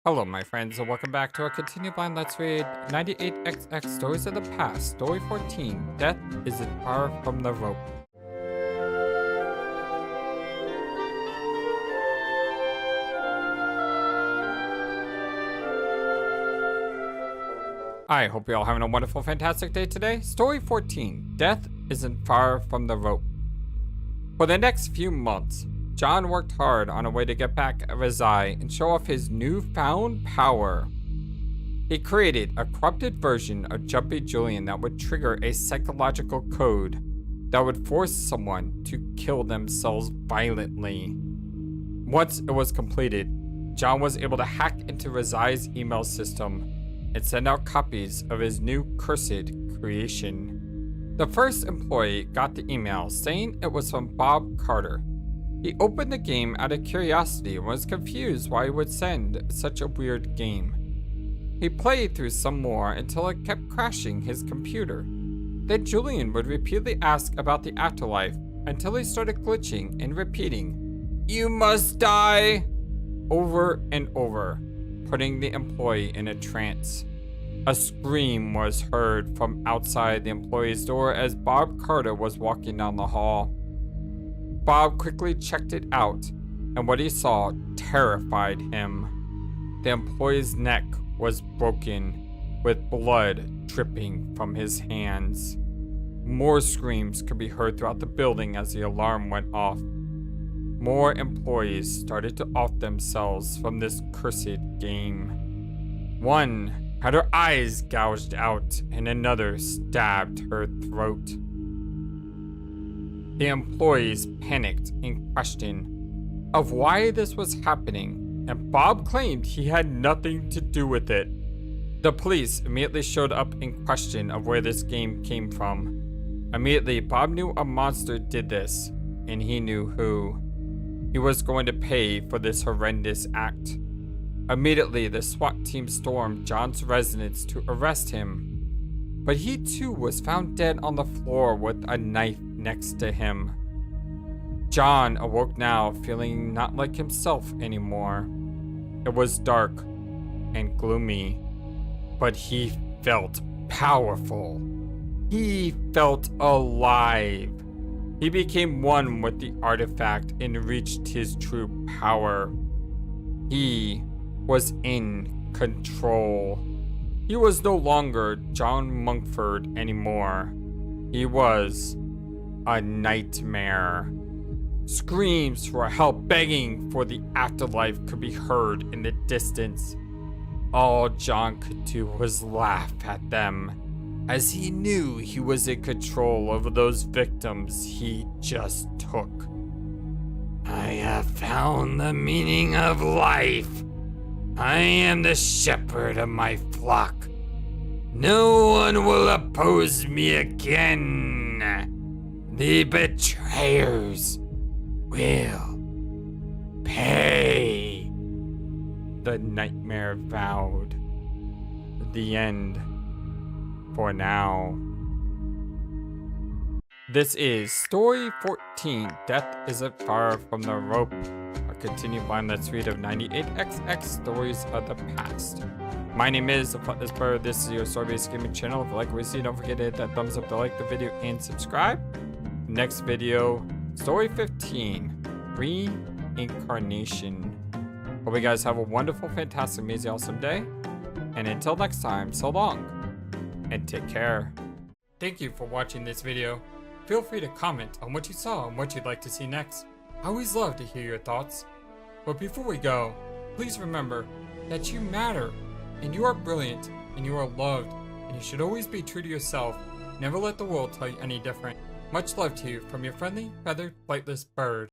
Hello, my friends, and welcome back to our continued blind Let's Read 98XX Stories of the Past, Story 14, Death Isn't Far from the Rope. I hope you're all having a wonderful, fantastic day today. Story 14, Death Isn't Far from the Rope. For the next few months, John worked hard on a way to get back at Razai and show off his newfound power. He created a corrupted version of Jumpy Julian that would trigger a psychological code that would force someone to kill themselves violently. Once it was completed, John was able to hack into Razai's email system and send out copies of his new cursed creation. The first employee got the email saying it was from Bob Carter. He opened the game out of curiosity and was confused why he would send such a weird game. He played through some more until it kept crashing his computer. Then Julian would repeatedly ask about the afterlife until he started glitching and repeating, "You must die," over and over, putting the employee in a trance. A scream was heard from outside the employee's door as Bob Carter was walking down the hall. Bob quickly checked it out, and what he saw terrified him. The employee's neck was broken, with blood dripping from his hands. More screams could be heard throughout the building as the alarm went off. More employees started to off themselves from this cursed game. One had her eyes gouged out, and another stabbed her throat. The employees panicked in question of why this was happening, and Bob claimed he had nothing to do with it. The police immediately showed up in question of where this game came from. Immediately, Bob knew a monster did this, and he knew who. He was going to pay for this horrendous act. Immediately, the SWAT team stormed John's residence to arrest him, but he too was found dead on the floor with a knife next to him. John awoke now, feeling not like himself anymore. It was dark and gloomy, but he felt powerful. He felt alive. He became one with the artifact and reached his true power. He was in control. He was no longer John Monkford anymore. He was a nightmare. Screams for help begging for the afterlife could be heard in the distance. All John could do was laugh at them, as he knew he was in control over those victims he just took. "I have found the meaning of life. I am the shepherd of my flock. No one will oppose me again. The betrayers will pay," the nightmare vowed. The end for now. This is Story 14, Death Isn't Far from the Rope, a continued blind Let's Read of 98XX Stories of the Past. My name is FlightlessBird. This is your story-based gaming channel. If you like what you see, don't forget to hit that thumbs up to like the video and subscribe. Next video, Story 15, Reincarnation. Hope you guys have a wonderful, fantastic, amazing, awesome day. And until next time, so long, and take care. Thank you for watching this video. Feel free to comment on what you saw and what you'd like to see next. I always love to hear your thoughts. But before we go, please remember that you matter, and you are brilliant, and you are loved, and you should always be true to yourself. Never let the world tell you any different. Much love to you from your friendly, feathered, flightless bird.